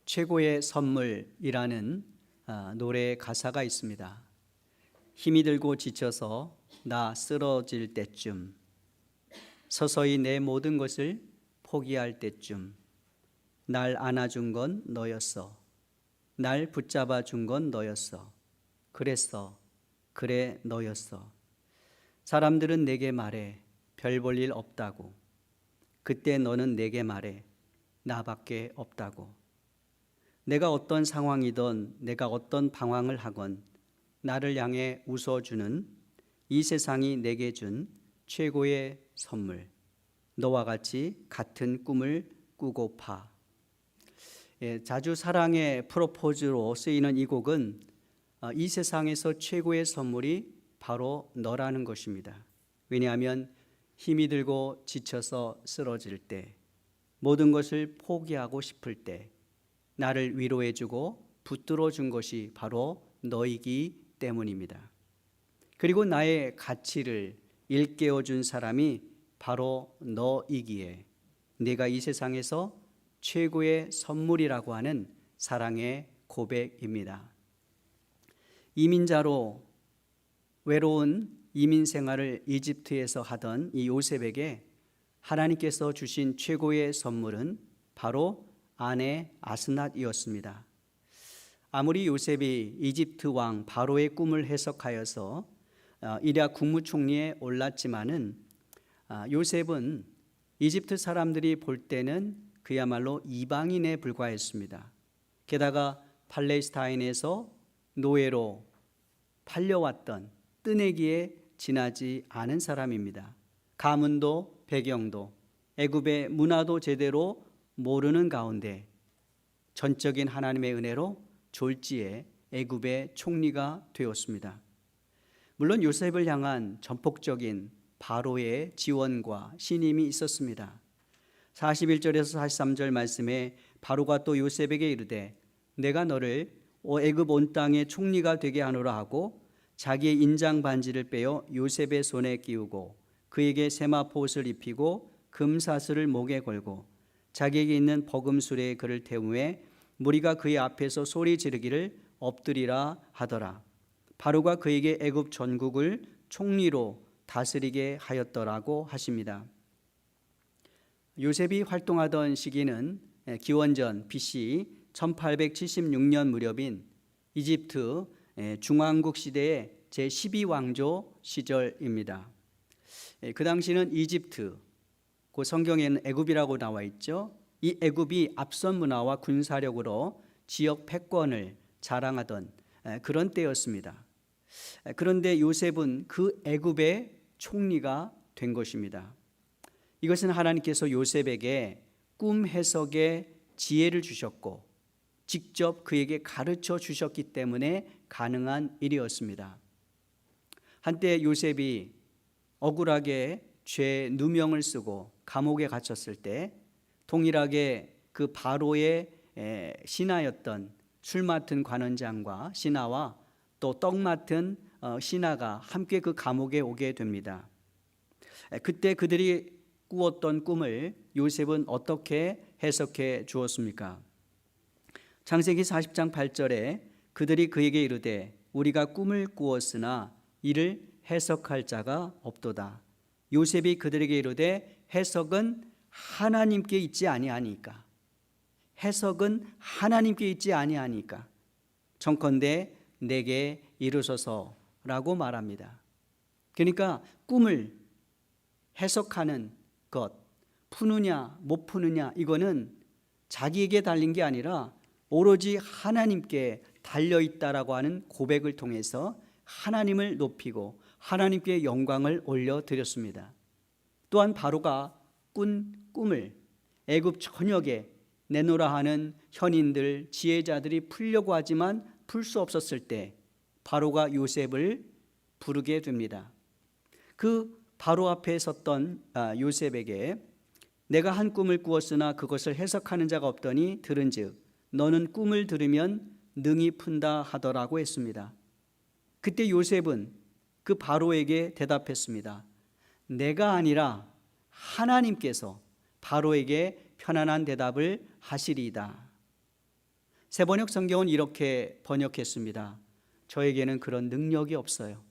최고의 선물이라는 노래의 가사가 있습니다. 힘이 들고 지쳐서 나 쓰러질 때쯤, 서서히 내 모든 것을 포기할 때쯤, 날 안아준 건 너였어. 날 붙잡아 준 건 너였어. 그랬어. 그래, 너였어. 사람들은 내게 말해. 별 볼 일 없다고. 그때 너는 내게 말해. 나밖에 없다고. 내가 어떤 상황이든 내가 어떤 방황을 하건 나를 향해 웃어주는 이 세상이 내게 준 최고의 선물. 너와 같이 같은 꿈을 꾸고파. 자주 사랑의 프로포즈로 쓰이는 이 곡은 이 세상에서 최고의 선물이 바로 너라는 것입니다. 왜냐하면 힘이 들고 지쳐서 쓰러질 때, 모든 것을 포기하고 싶을 때 나를 위로해주고 붙들어준 것이 바로 너이기 때문입니다. 그리고 나의 가치를 일깨워준 사람이 바로 너이기에 내가 이 세상에서 최고의 선물이라고 하는 사랑의 고백입니다. 이민자로 외로운 이민 생활을 이집트에서 하던 이 요셉에게 하나님께서 주신 최고의 선물은 바로 아내 아스낫이었습니다. 아무리 요셉이 이집트 왕 바로의 꿈을 해석하여서 이랴 국무총리에 올랐지만은 요셉은 이집트 사람들이 볼 때는 그야말로 이방인에 불과했습니다. 게다가 팔레스타인에서 노예로 팔려왔던 뜨내기에 지나지 않은 사람입니다. 가문도 배경도 애굽의 문화도 제대로 모르는 가운데 전적인 하나님의 은혜로 졸지에 애굽의 총리가 되었습니다. 물론 요셉을 향한 전폭적인 바로의 지원과 신임이 있었습니다. 41절에서 43절 말씀에 바로가 또 요셉에게 이르되 내가 너를 애굽 온 땅의 총리가 되게 하노라 하고 자기의 인장 반지를 빼어 요셉의 손에 끼우고 그에게 세마포옷을 입히고 금사슬을 목에 걸고 자기에게 있는 버금수레에 그를 태우에 무리가 그의 앞에서 소리 지르기를 엎드리라 하더라. 바로가 그에게 애굽 전국을 총리로 다스리게 하였더라고 하십니다. 요셉이 활동하던 시기는 기원전 BC 1876년 무렵인 이집트 중왕국 시대의 제12왕조 시절입니다. 그 당시는 이집트, 그 성경에는 애굽이라고 나와 있죠. 이 애굽이 앞선 문화와 군사력으로 지역 패권을 자랑하던 그런 때였습니다. 그런데 요셉은 그 애굽의 총리가 된 것입니다. 이것은 하나님께서 요셉에게 꿈 해석의 지혜를 주셨고 직접 그에게 가르쳐 주셨기 때문에 가능한 일이었습니다. 한때 요셉이 억울하게 죄 누명을 쓰고 감옥에 갇혔을 때 동일하게 그 바로의 신하였던 술 맡은 관원장과 신하와 또 떡 맡은 신하가 함께 그 감옥에 오게 됩니다. 그때 그들이 꾸었던 꿈을 요셉은 어떻게 해석해 주었습니까? 창세기 40장 8절에 그들이 그에게 이르되 우리가 꿈을 꾸었으나 이를 해석할 자가 없도다. 요셉이 그들에게 이르되 해석은 하나님께 있지 아니하니까. 해석은 하나님께 있지 아니하니까. 청컨대 내게 이르소서라고 말합니다. 그러니까 꿈을 해석하는 것, 푸느냐 못 푸느냐 이거는 자기에게 달린 게 아니라 오로지 하나님께 달려있다라고 하는 고백을 통해서 하나님을 높이고 하나님께 영광을 올려드렸습니다. 또한 바로가 꾼 꿈을 애굽 전역에 내놓으라 하는 현인들, 지혜자들이 풀려고 하지만 풀 수 없었을 때 바로가 요셉을 부르게 됩니다. 그 바로 앞에 섰던 요셉에게 내가 한 꿈을 꾸었으나 그것을 해석하는 자가 없더니 들은즉 너는 꿈을 들으면 능히 푼다 하더라고 했습니다. 그때 요셉은 그 바로에게 대답했습니다. 내가 아니라 하나님께서 바로에게 편안한 대답을 하시리이다. 세번역 성경은 이렇게 번역했습니다. 저에게는 그런 능력이 없어요.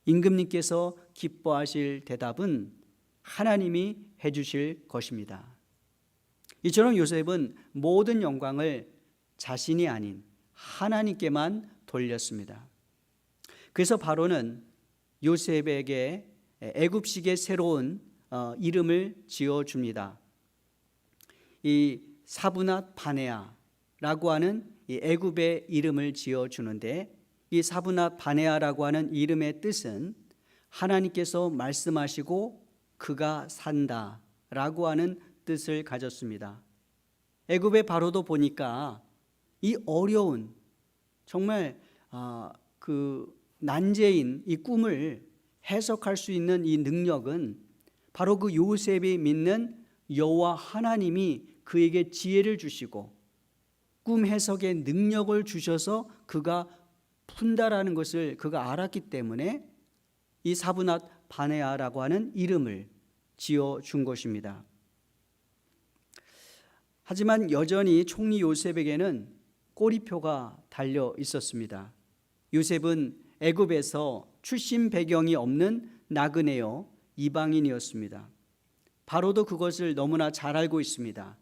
임금님께서 기뻐하실 대답은 하나님이 해주실 것입니다. 이처럼 요셉은 모든 영광을 자신이 아닌 하나님께만 돌렸습니다. 그래서 바로는 요셉에게 애굽식의 새로운 이름을 지어줍니다. 이 사브낫 바네아라고 하는 이 애굽의 이름을 지어주는데, 이 사브낫 바네아라고 하는 이름의 뜻은 하나님께서 말씀하시고 그가 산다라고 하는 뜻을 가졌습니다. 애굽의 바로도 보니까 이 어려운 정말 그 난제인 이 꿈을 해석할 수 있는 이 능력은 바로 그 요셉이 믿는 여호와 하나님이 그에게 지혜를 주시고 꿈 해석의 능력을 주셔서 그가 푼다라는 것을 그가 알았기 때문에 이 사브낫 바네아라고 하는 이름을 지어준 것입니다. 하지만 여전히 총리 요셉에게는 꼬리표가 달려 있었습니다. 요셉은 애굽에서 출신 배경이 없는 나그네요 이방인이었습니다. 바로도 그것을 너무나 잘 알고 있습니다.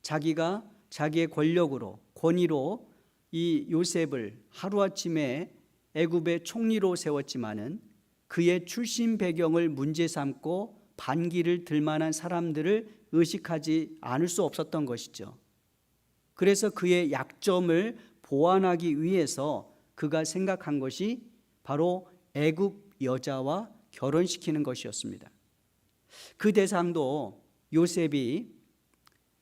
자기가 자기의 권력으로 권위로 이 요셉을 하루아침에 애굽의 총리로 세웠지만은 그의 출신 배경을 문제 삼고 반기를 들 만한 사람들을 의식하지 않을 수 없었던 것이죠. 그래서 그의 약점을 보완하기 위해서 그가 생각한 것이 바로 애굽 여자와 결혼시키는 것이었습니다. 그 대상도 요셉이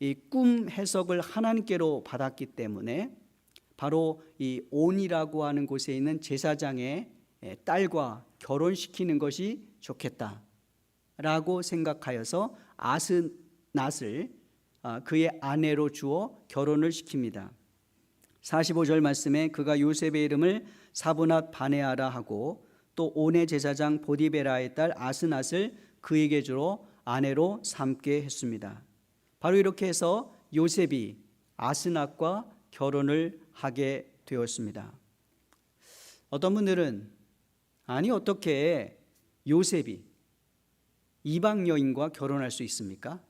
이 꿈 해석을 하나님께로 받았기 때문에 바로 이 온이라고 하는 곳에 있는 제사장의 딸과 결혼시키는 것이 좋겠다라고 생각하여서 아스낫을 그의 아내로 주어 결혼을 시킵니다. 45절 말씀에 그가 요셉의 이름을 사브낫 바네아라 하고 또 온의 제사장 보디베라의 딸 아스낫을 그에게 주어 아내로 삼게 했습니다. 바로 이렇게 해서 요셉이 아스낫과 결혼을 하게 되었습니다. 어떤 분들은 아니 어떻게 요셉이 이방 여인과 결혼할 수 있습니까?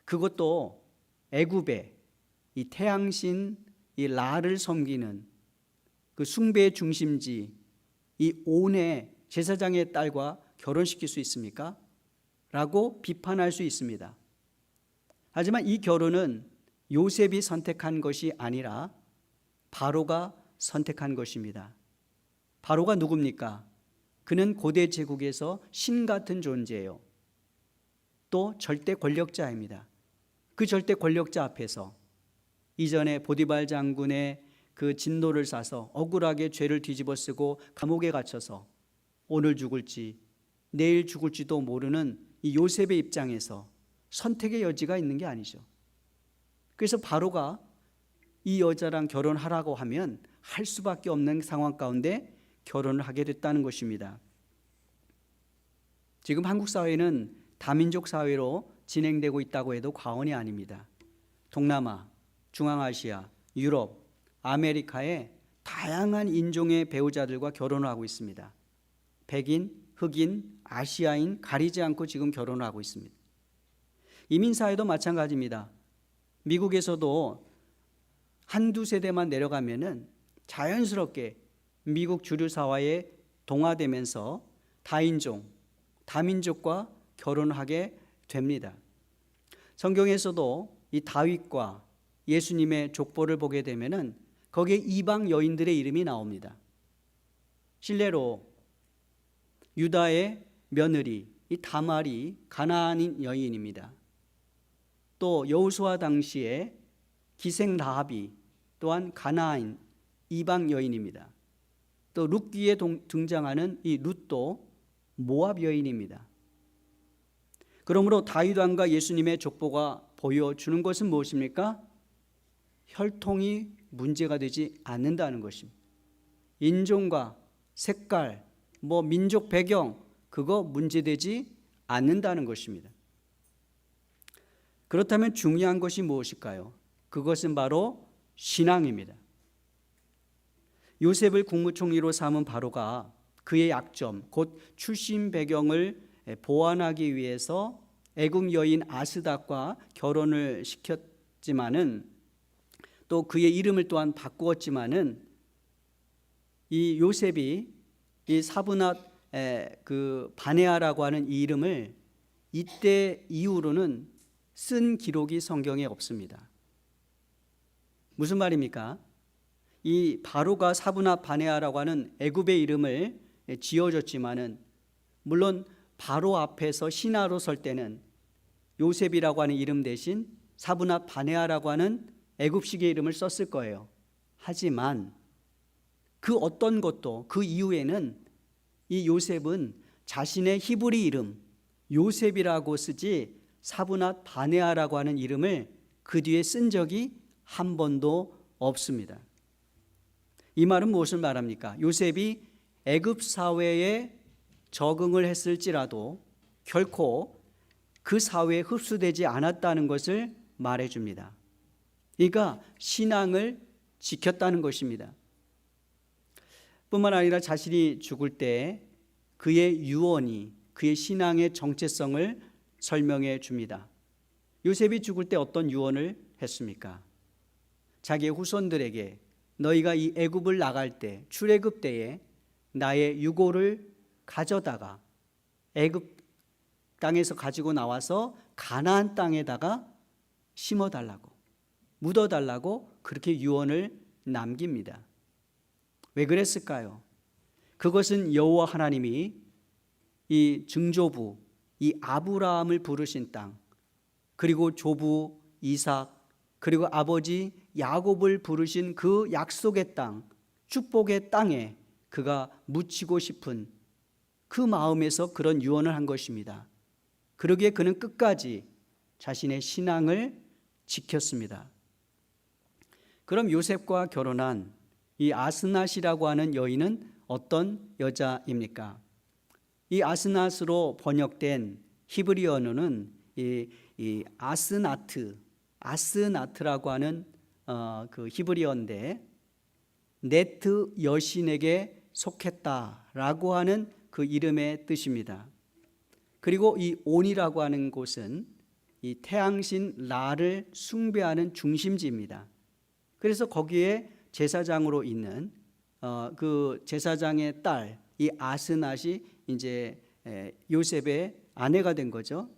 그것도 애굽의 이 태양신 이 라를 섬기는 그 숭배의 중심지 이 온의 제사장의 딸과 결혼시킬 수 있습니까? 라고 비판할 수 있습니다. 하지만 이 결혼은 요셉이 선택한 것이 아니라 바로가 선택한 것입니다. 바로가 누굽니까? 그는 고대 제국에서 신 같은 존재예요. 또 절대 권력자입니다. 그 절대 권력자 앞에서 이전에 보디발 장군의 그 진노를 사서 억울하게 죄를 뒤집어쓰고 감옥에 갇혀서 오늘 죽을지 내일 죽을지도 모르는 이 요셉의 입장에서 선택의 여지가 있는 게 아니죠. 그래서 바로가 이 여자랑 결혼하라고 하면 할 수밖에 없는 상황 가운데 결혼을 하게 됐다는 것입니다. 지금 한국 사회는 다민족 사회로 진행되고 있다고 해도 과언이 아닙니다. 동남아, 중앙아시아, 유럽, 아메리카의 다양한 인종의 배우자들과 결혼을 하고 있습니다. 백인, 흑인, 아시아인 가리지 않고 지금 결혼을 하고 있습니다. 이민사회도 마찬가지입니다. 미국에서도 한두 세대만 내려가면은 자연스럽게 미국 주류 사회에 동화되면서 다인종, 다민족과 결혼하게 됩니다. 성경에서도 이 다윗과 예수님의 족보를 보게 되면은 거기에 이방 여인들의 이름이 나옵니다. 실례로 유다의 며느리 이 다말이 가나안인 여인입니다. 또 여호수아 당시에 기생 라합이 또한 가나안 이방 여인입니다. 또 룻기에 등장하는 이 룻도 모압 여인입니다. 그러므로 다윗 왕과 예수님의 족보가 보여주는 것은 무엇입니까? 혈통이 문제가 되지 않는다는 것입니다. 인종과 색깔, 민족 배경 그거 문제되지 않는다는 것입니다. 그렇다면 중요한 것이 무엇일까요? 그것은 바로 신앙입니다. 요셉을 국무총리로 삼은 바로가 그의 약점, 곧 출신 배경을 보완하기 위해서 애굽 여인 아스닥과 결혼을 시켰지만은, 또 그의 이름을 또한 바꾸었지만은, 이 요셉이 이 사브낫 그 바네아라고 하는 이 이름을 이때 이후로는 쓴 기록이 성경에 없습니다. 무슨 말입니까? 이 바로가 사브낫 바네아라고 하는 애굽의 이름을 지어줬지만은, 물론 바로 앞에서 신하로 설 때는 요셉이라고 하는 이름 대신 사브낫 바네아라고 하는 애굽식의 이름을 썼을 거예요. 하지만 그 어떤 것도 그 이후에는 이 요셉은 자신의 히브리 이름 요셉이라고 쓰지 사브낫 바네아라고 하는 이름을 그 뒤에 쓴 적이 한 번도 없습니다. 이 말은 무엇을 말합니까? 요셉이 애굽 사회에 적응을 했을지라도 결코 그 사회에 흡수되지 않았다는 것을 말해줍니다. 그러니까 신앙을 지켰다는 것입니다. 뿐만 아니라 자신이 죽을 때 그의 유언이 그의 신앙의 정체성을 설명해 줍니다. 요셉이 죽을 때 어떤 유언을 했습니까? 자기의 후손들에게 너희가 이 애굽을 나갈 때 출애굽 때에 나의 유고를 가져다가 애굽 땅에서 가지고 나와서 가나안 땅에다가 심어달라고, 묻어달라고 그렇게 유언을 남깁니다. 왜 그랬을까요? 그것은 여호와 하나님이 이 증조부 이 아브라함을 부르신 땅, 그리고 조부 이삭, 그리고 아버지 야곱을 부르신 그 약속의 땅, 축복의 땅에 그가 묻히고 싶은 그 마음에서 그런 유언을 한 것입니다. 그러기에 그는 끝까지 자신의 신앙을 지켰습니다. 그럼 요셉과 결혼한 이 아스낫이라고 하는 여인은 어떤 여자입니까? 이 아스낫으로 번역된 히브리 언어는 이 아스나트라고 하는 그 히브리어인데, 네트 여신에게 속했다라고 하는 그 이름의 뜻입니다. 그리고 이 온이라고 하는 곳은 이 태양신 라를 숭배하는 중심지입니다. 그래서 거기에 제사장으로 있는 그 제사장의 딸 이 아스낫이 이제 요셉의 아내가 된 거죠.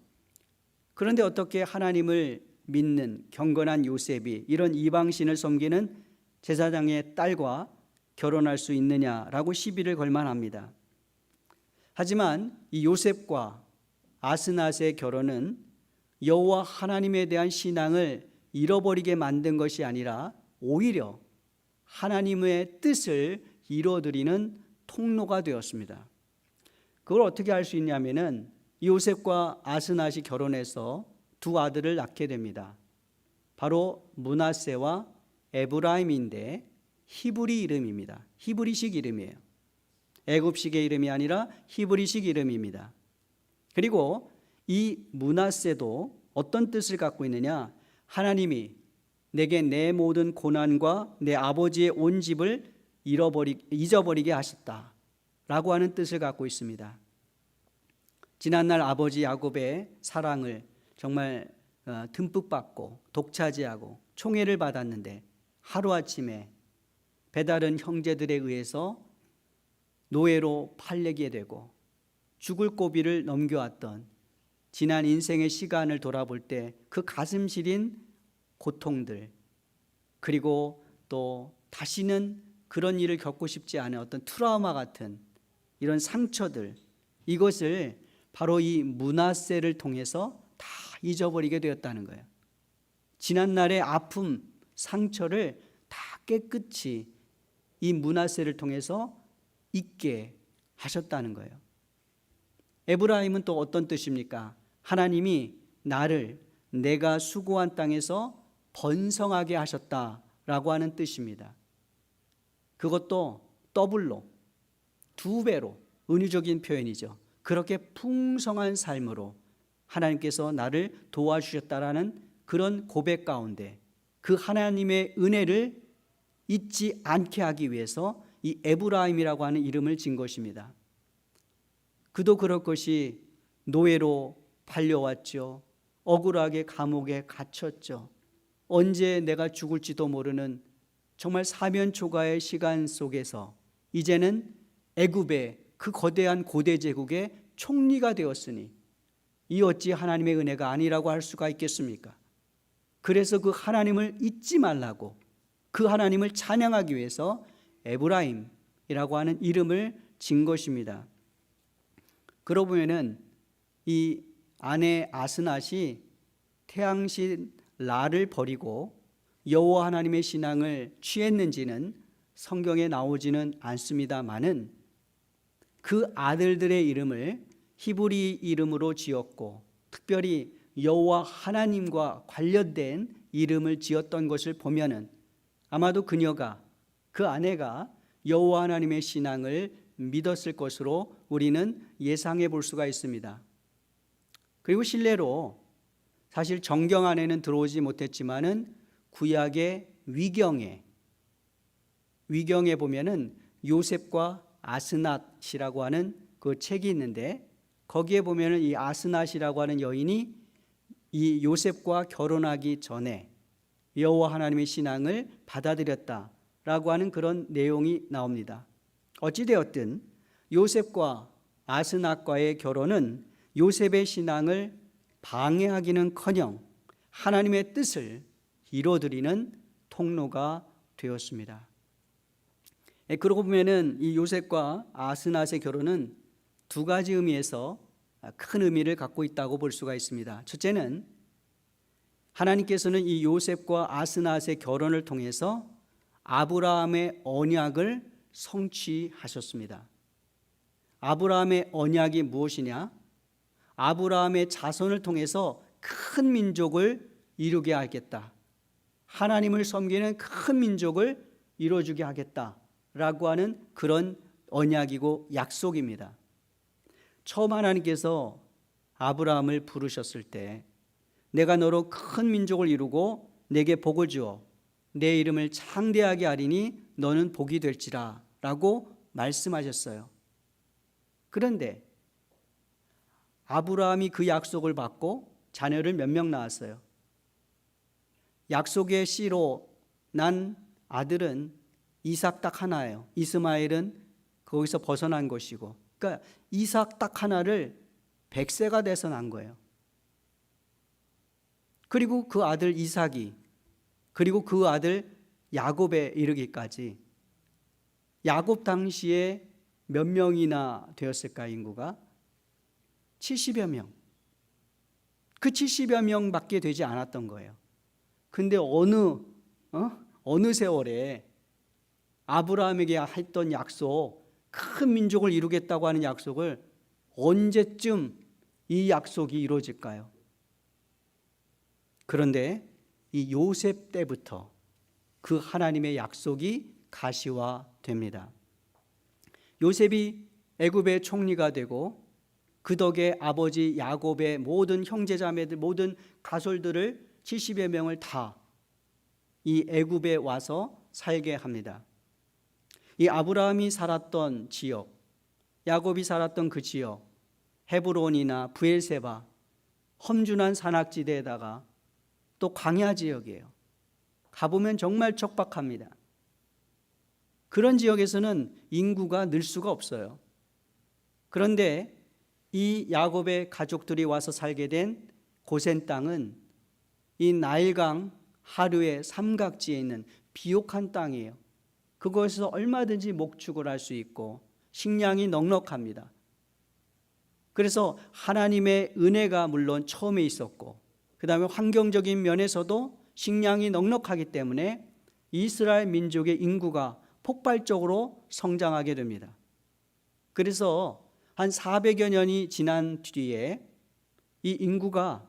그런데 어떻게 하나님을 믿는 경건한 요셉이 이런 이방신을 섬기는 제사장의 딸과 결혼할 수 있느냐라고 시비를 걸 만합니다. 하지만 이 요셉과 아스낫의 결혼은 여호와 하나님에 대한 신앙을 잃어버리게 만든 것이 아니라 오히려 하나님의 뜻을 이루어드리는 통로가 되었습니다. 그걸 어떻게 알 수 있냐면은 요셉과 아스낫이 결혼해서 두 아들을 낳게 됩니다. 바로 므낫세와 에브라임인데 히브리 이름입니다. 히브리식 이름이에요. 애굽식의 이름이 아니라 히브리식 이름입니다. 그리고 이 므낫세도 어떤 뜻을 갖고 있느냐? 하나님이 내게 내 모든 고난과 내 아버지의 온 집을 잊어버리게 하셨다라고 하는 뜻을 갖고 있습니다. 지난날 아버지 야곱의 사랑을 정말 듬뿍 받고 독차지하고 총애를 받았는데 하루아침에 배다른 형제들에 의해서 노예로 팔리게 되고 죽을 고비를 넘겨왔던 지난 인생의 시간을 돌아볼 때 그 가슴 시린 고통들, 그리고 또 다시는 그런 일을 겪고 싶지 않은 어떤 트라우마 같은 이런 상처들, 이것을 바로 이 므낫세를 통해서 다 잊어버리게 되었다는 거예요. 지난날의 아픔, 상처를 다 깨끗이 이 므낫세를 통해서 잊게 하셨다는 거예요. 에브라임은 또 어떤 뜻입니까? 하나님이 나를 내가 수고한 땅에서 번성하게 하셨다라고 하는 뜻입니다. 그것도 더블로, 두 배로 은유적인 표현이죠. 그렇게 풍성한 삶으로 하나님께서 나를 도와주셨다라는 그런 고백 가운데 그 하나님의 은혜를 잊지 않게 하기 위해서 이 에브라임이라고 하는 이름을 진 것입니다. 그도 그럴 것이 노예로 팔려왔죠. 억울하게 감옥에 갇혔죠. 언제 내가 죽을지도 모르는 정말 사면초가의 시간 속에서 이제는 애굽의 그 거대한 고대 제국의 총리가 되었으니 이 어찌 하나님의 은혜가 아니라고 할 수가 있겠습니까? 그래서 그 하나님을 잊지 말라고, 그 하나님을 찬양하기 위해서 에브라임이라고 하는 이름을 진 것입니다. 그러고 보면은 이 아내 아스낫이 태양신 라를 버리고 여호와 하나님의 신앙을 취했는지는 성경에 나오지는 않습니다마는 그 아들들의 이름을 히브리 이름으로 지었고 특별히 여호와 하나님과 관련된 이름을 지었던 것을 보면은 아마도 그녀가, 그 아내가 여호와 하나님의 신앙을 믿었을 것으로 우리는 예상해 볼 수가 있습니다. 그리고 실례로 사실 정경 안에는 들어오지 못했지만은 구약의 위경에 보면은 요셉과 아스낫이라고 하는 그 책이 있는데 거기에 보면은 이 아스낫이라고 하는 여인이 이 요셉과 결혼하기 전에 여호와 하나님의 신앙을 받아들였다라고 하는 그런 내용이 나옵니다. 어찌되었든 요셉과 아스낫과의 결혼은 요셉의 신앙을 방해하기는커녕 하나님의 뜻을 이루어드리는 통로가 되었습니다. 그러고 보면은 이 요셉과 아스낫의 결혼은 두 가지 의미에서 큰 의미를 갖고 있다고 볼 수가 있습니다. 첫째는 하나님께서는 이 요셉과 아스낫의 결혼을 통해서 아브라함의 언약을 성취하셨습니다. 아브라함의 언약이 무엇이냐? 아브라함의 자손을 통해서 큰 민족을 이루게 하겠다. 하나님을 섬기는 큰 민족을 이루어주게 하겠다라고 하는 그런 언약이고 약속입니다. 처음 하나님께서 아브라함을 부르셨을 때 내가 너로 큰 민족을 이루고 내게 복을 주어 내 이름을 창대하게 하리니 너는 복이 될지라 라고 말씀하셨어요. 그런데 아브라함이 그 약속을 받고 자녀를 몇 명 낳았어요? 약속의 씨로 난 아들은 이삭 딱 하나예요. 이스마엘은 거기서 벗어난 것이고, 그러니까 이삭 딱 하나를 100세가 돼서 난 거예요. 그리고 그 아들 이삭이, 그리고 그 아들 야곱에 이르기까지 야곱 당시에 몇 명이나 되었을까? 인구가 70여 명. 그 70여 명밖에 되지 않았던 거예요. 근데 어느 세월에 아브라함에게 했던 약속, 큰 민족을 이루겠다고 하는 약속을 언제쯤 이 약속이 이루어질까요? 그런데 이 요셉 때부터 그 하나님의 약속이 가시화됩니다. 요셉이 애굽의 총리가 되고 그 덕에 아버지 야곱의 모든 형제자매들, 모든 가솔들을 70여 명을 다 이 애굽에 와서 살게 합니다. 이 아브라함이 살았던 지역, 야곱이 살았던 그 지역, 헤브론이나 브엘세바, 험준한 산악지대에다가 또 광야 지역이에요. 가보면 정말 척박합니다. 그런 지역에서는 인구가 늘 수가 없어요. 그런데 이 야곱의 가족들이 와서 살게 된 고센 땅은 이 나일강 하류의 삼각지에 있는 비옥한 땅이에요. 그곳에서 얼마든지 목축을 할 수 있고 식량이 넉넉합니다. 그래서 하나님의 은혜가 물론 처음에 있었고 그 다음에 환경적인 면에서도 식량이 넉넉하기 때문에 이스라엘 민족의 인구가 폭발적으로 성장하게 됩니다. 그래서 한 400여 년이 지난 뒤에 이 인구가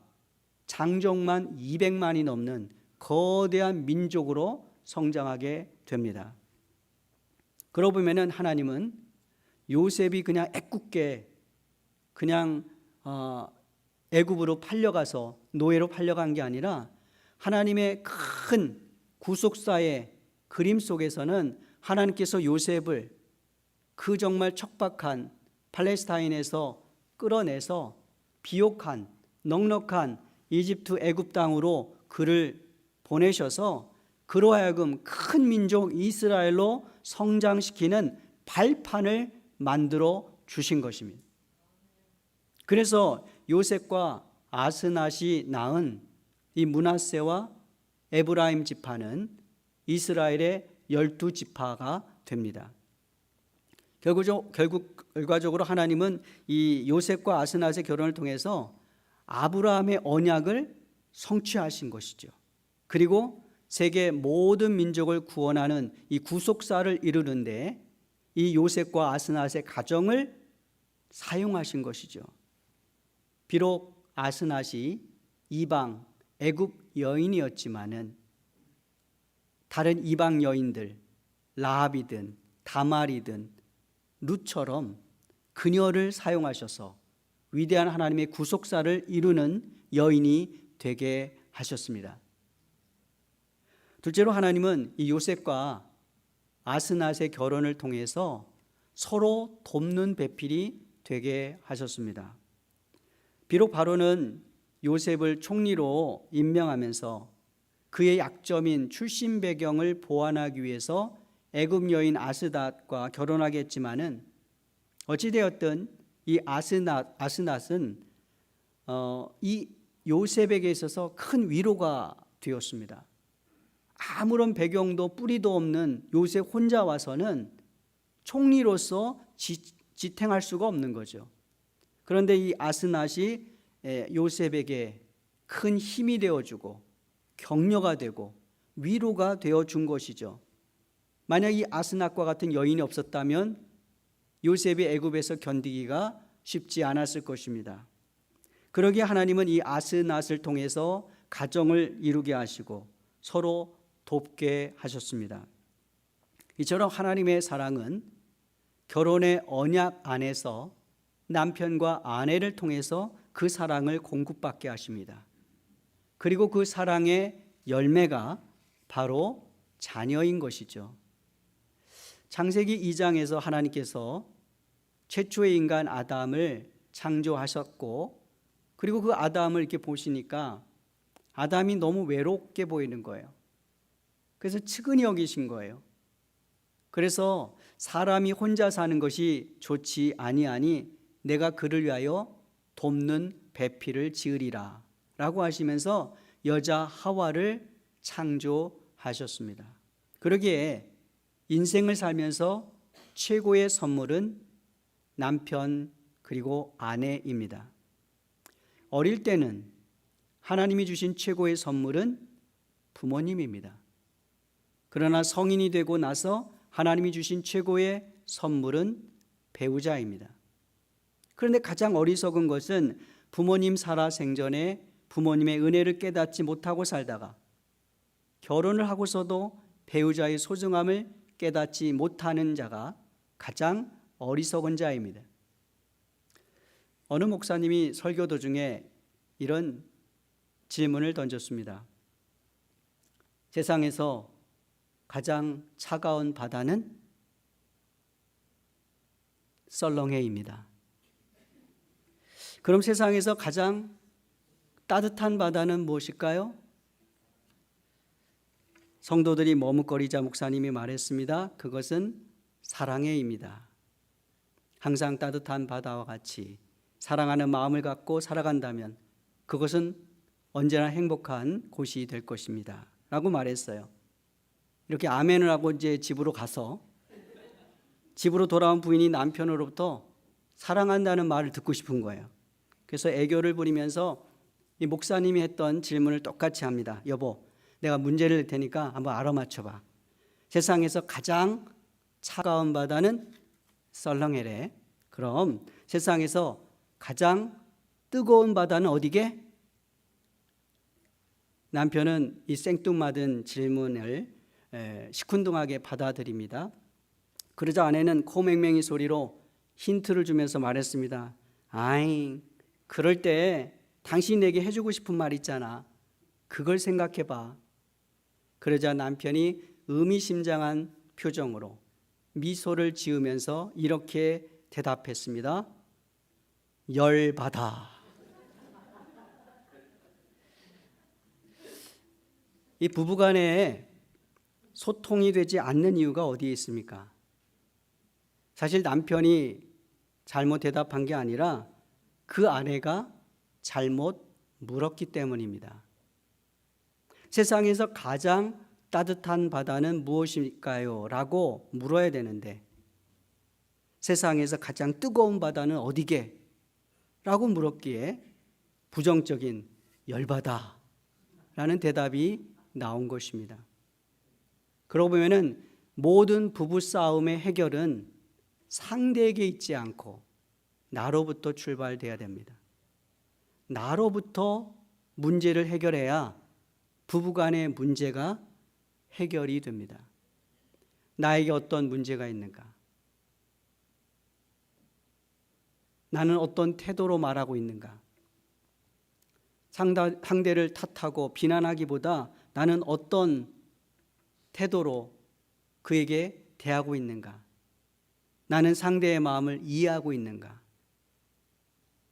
장정만 200만이 넘는 거대한 민족으로 성장하게 됩니다. 그러고 보면은 하나님은 요셉이 그냥 애꿎게 그냥 애굽으로 팔려가서 노예로 팔려간 게 아니라 하나님의 큰 구속사의 그림 속에서는 하나님께서 요셉을 그 정말 척박한 팔레스타인에서 끌어내서 비옥한 넉넉한 이집트 애굽 땅으로 그를 보내셔서 그로 하여금 큰 민족 이스라엘로 성장시키는 발판을 만들어 주신 것입니다. 그래서 요셉과 아스낫이 낳은 이 므낫세와 에브라임 지파는 이스라엘의 12지파가 됩니다. 결과적으로 하나님은 이 요셉과 아스낫의 결혼을 통해서 아브라함의 언약을 성취하신 것이죠. 그리고 세계 모든 민족을 구원하는 이 구속사를 이루는데 이 요셉과 아스낫의 가정을 사용하신 것이죠. 비록 아스낫이 이방 애굽 여인이었지만은 다른 이방 여인들 라합이든 다말이든 룻처럼 그녀를 사용하셔서 위대한 하나님의 구속사를 이루는 여인이 되게 하셨습니다. 둘째로 하나님은 이 요셉과 아스낫의 결혼을 통해서 서로 돕는 배필이 되게 하셨습니다. 비록 바로는 요셉을 총리로 임명하면서 그의 약점인 출신 배경을 보완하기 위해서 애굽 여인 아스낫과 결혼하게 했지만은 어찌되었든 이 아스낫은 이 요셉에게 있어서 큰 위로가 되었습니다. 아무런 배경도 뿌리도 없는 요셉 혼자 와서는 총리로서 지탱할 수가 없는 거죠. 그런데 이 아스낫이 요셉에게 큰 힘이 되어주고 격려가 되고 위로가 되어준 것이죠. 만약 이 아스낫과 같은 여인이 없었다면 요셉이 애굽에서 견디기가 쉽지 않았을 것입니다. 그러기에 하나님은 이 아스낫을 통해서 가정을 이루게 하시고 서로 돕게 하셨습니다. 이처럼 하나님의 사랑은 결혼의 언약 안에서 남편과 아내를 통해서 그 사랑을 공급받게 하십니다. 그리고 그 사랑의 열매가 바로 자녀인 것이죠. 창세기 2장에서 하나님께서 최초의 인간 아담을 창조하셨고 그리고 그 아담을 이렇게 보시니까 아담이 너무 외롭게 보이는 거예요. 그래서 측은히 여기신 거예요. 그래서 사람이 혼자 사는 것이 좋지 아니하니 내가 그를 위하여 돕는 배필을 지으리라 라고 하시면서 여자 하와를 창조하셨습니다. 그러기에 인생을 살면서 최고의 선물은 남편 그리고 아내입니다. 어릴 때는 하나님이 주신 최고의 선물은 부모님입니다. 그러나 성인이 되고 나서 하나님이 주신 최고의 선물은 배우자입니다. 그런데 가장 어리석은 것은 부모님 살아 생전에 부모님의 은혜를 깨닫지 못하고 살다가 결혼을 하고서도 배우자의 소중함을 깨닫지 못하는 자가 가장 어리석은 자입니다. 어느 목사님이 설교 도중에 이런 질문을 던졌습니다. 세상에서 가장 차가운 바다는 썰렁해입니다. 그럼 세상에서 가장 따뜻한 바다는 무엇일까요? 성도들이 머뭇거리자 목사님이 말했습니다. 그것은 사랑해입니다. 항상 따뜻한 바다와 같이 사랑하는 마음을 갖고 살아간다면 그것은 언제나 행복한 곳이 될 것입니다. 라고 말했어요. 이렇게 아멘을 하고 이제 집으로 가서 집으로 돌아온 부인이 남편으로부터 사랑한다는 말을 듣고 싶은 거예요. 그래서 애교를 부리면서 이 목사님이 했던 질문을 똑같이 합니다. 여보, 내가 문제를 낼 테니까 한번 알아맞혀봐. 세상에서 가장 차가운 바다는 썰렁해래. 그럼 세상에서 가장 뜨거운 바다는 어디게? 남편은 이 생뚱맞은 질문을 시큰둥하게 받아들입니다. 그러자 아내는 코맹맹이 소리로 힌트를 주면서 말했습니다. 아잉, 그럴 때 당신이 내게 해주고 싶은 말 있잖아. 그걸 생각해봐. 그러자 남편이 의미심장한 표정으로 미소를 지으면서 이렇게 대답했습니다. 열받아. 이 부부간에 소통이 되지 않는 이유가 어디에 있습니까? 사실 남편이 잘못 대답한 게 아니라 그 아내가 잘못 물었기 때문입니다. 세상에서 가장 따뜻한 바다는 무엇일까요? 라고 물어야 되는데 세상에서 가장 뜨거운 바다는 어디게? 라고 물었기에 부정적인 열바다 라는 대답이 나온 것입니다. 그러고 보면은 모든 부부싸움의 해결은 상대에게 있지 않고 나로부터 출발돼야 됩니다. 나로부터 문제를 해결해야 부부간의 문제가 해결이 됩니다. 나에게 어떤 문제가 있는가? 나는 어떤 태도로 말하고 있는가? 상대를 탓하고 비난하기보다 나는 어떤 태도로 그에게 대하고 있는가? 나는 상대의 마음을 이해하고 있는가?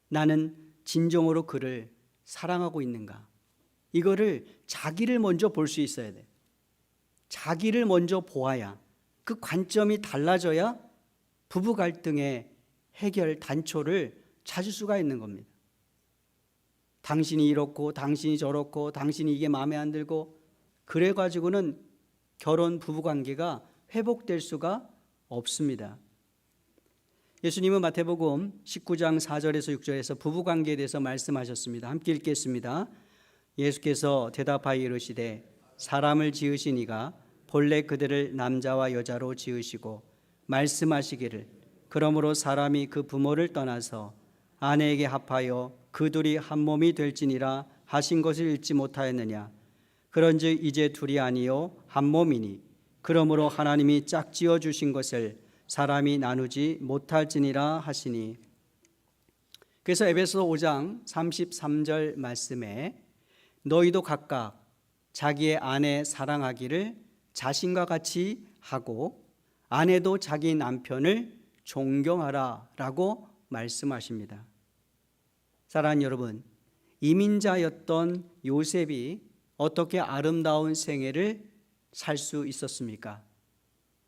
나는 진정으로 그를 사랑하고 있는가? 이거를 자기를 먼저 볼 수 있어야 돼. 자기를 먼저 보아야, 그 관점이 달라져야 부부 갈등의 해결 단초를 찾을 수가 있는 겁니다. 당신이 이렇고 당신이 저렇고 당신이 이게 마음에 안 들고 그래가지고는 결혼 부부관계가 회복될 수가 없습니다. 예수님은 마태복음 19장 4절에서 6절에서 부부관계에 대해서 말씀하셨습니다. 함께 읽겠습니다. 예수께서 대답하여 이르시되 사람을 지으신 이가 본래 그들을 남자와 여자로 지으시고 말씀하시기를 그러므로 사람이 그 부모를 떠나서 아내에게 합하여 그 둘이 한 몸이 될지니라 하신 것을 읽지 못하였느냐. 그런즉 이제 둘이 아니요 한 몸이니 그러므로 하나님이 짝지어 주신 것을 사람이 나누지 못할지니라 하시니. 그래서 에베소 5장 33절 말씀에 너희도 각각 자기의 아내 사랑하기를 자신과 같이 하고 아내도 자기 남편을 존경하라 라고 말씀하십니다. 사랑하는 여러분, 이민자였던 요셉이 어떻게 아름다운 생애를 살 수 있었습니까?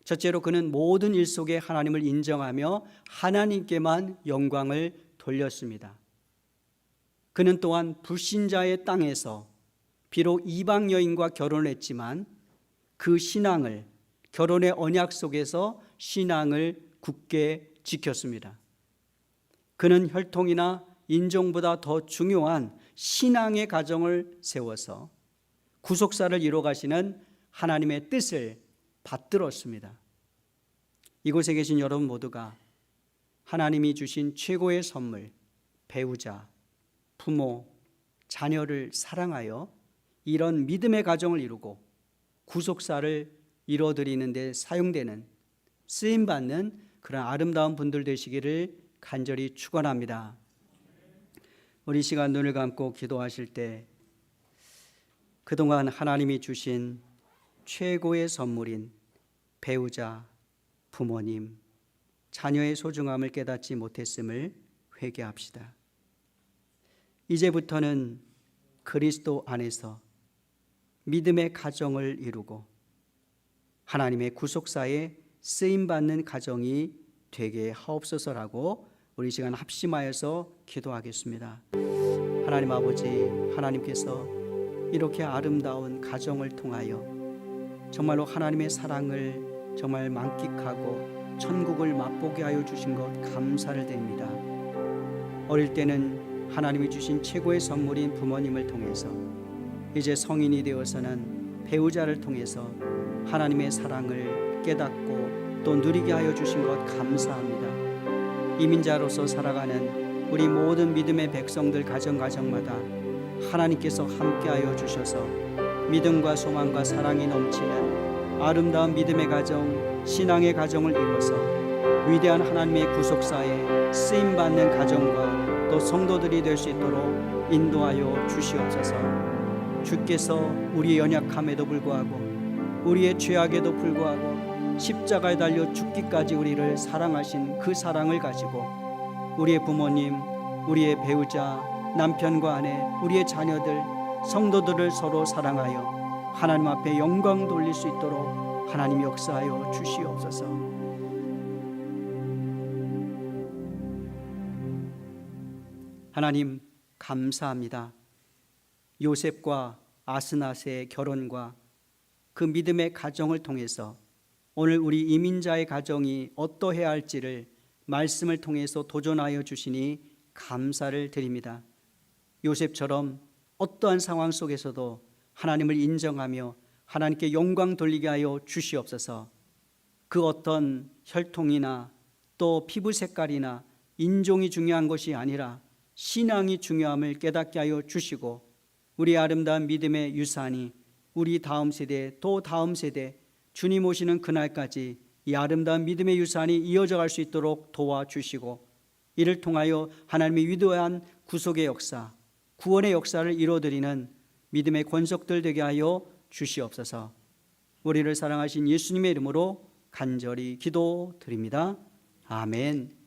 첫째로 그는 모든 일 속에 하나님을 인정하며 하나님께만 영광을 돌렸습니다. 그는 또한 불신자의 땅에서 비록 이방 여인과 결혼을 했지만 그 신앙을, 결혼의 언약 속에서 신앙을 굳게 지켰습니다. 그는 혈통이나 인종보다 더 중요한 신앙의 가정을 세워서 구속사를 이뤄 가시는 하나님의 뜻을 받들었습니다. 이곳에 계신 여러분 모두가 하나님이 주신 최고의 선물, 배우자, 부모, 자녀를 사랑하여 이런 믿음의 가정을 이루고 구속사를 이뤄드리는 데 사용되는, 쓰임받는 그런 아름다운 분들 되시기를 간절히 축원합니다. 우리 시간 눈을 감고 기도하실 때 그동안 하나님이 주신 최고의 선물인 배우자, 부모님, 자녀의 소중함을 깨닫지 못했음을 회개합시다. 이제부터는 그리스도 안에서 믿음의 가정을 이루고 하나님의 구속사에 쓰임받는 가정이 되게 하옵소서라고 우리 시간 합심하여서 기도하겠습니다. 하나님 아버지, 하나님께서 이렇게 아름다운 가정을 통하여 정말로 하나님의 사랑을 정말 만끽하고 천국을 맛보게 하여 주신 것 감사를 드립니다. 어릴 때는 하나님이 주신 최고의 선물인 부모님을 통해서, 이제 성인이 되어서는 배우자를 통해서 하나님의 사랑을 깨닫고 또 누리게 하여 주신 것 감사합니다. 이민자로서 살아가는 우리 모든 믿음의 백성들 가정마다 하나님께서 함께하여 주셔서 믿음과 소망과 사랑이 넘치는 아름다운 믿음의 가정, 신앙의 가정을 이루어서 위대한 하나님의 구속사에 쓰임받는 가정과 또 성도들이 될 수 있도록 인도하여 주시옵소서. 주께서 우리의 연약함에도 불구하고 우리의 죄악에도 불구하고 십자가에 달려 죽기까지 우리를 사랑하신 그 사랑을 가지고 우리의 부모님, 우리의 배우자, 남편과 아내, 우리의 자녀들, 성도들을 서로 사랑하여 하나님 앞에 영광 돌릴 수 있도록 하나님 역사하여 주시옵소서. 하나님 감사합니다. 요셉과 아스나스의 결혼과 그 믿음의 가정을 통해서 오늘 우리 이민자의 가정이 어떠해야 할지를 말씀을 통해서 도전하여 주시니 감사를 드립니다. 요셉처럼 어떠한 상황 속에서도 하나님을 인정하며 하나님께 영광 돌리게 하여 주시옵소서. 그 어떤 혈통이나 또 피부 색깔이나 인종이 중요한 것이 아니라 신앙이 중요함을 깨닫게 하여 주시고 우리 아름다운 믿음의 유산이 우리 다음 세대 또 다음 세대 주님 오시는 그날까지 이 아름다운 믿음의 유산이 이어져 갈 수 있도록 도와주시고 이를 통하여 하나님의 위대한 구속의 역사, 구원의 역사를 이루어드리는 믿음의 권속들 되게 하여 주시옵소서. 우리를 사랑하신 예수님의 이름으로 간절히 기도드립니다. 아멘.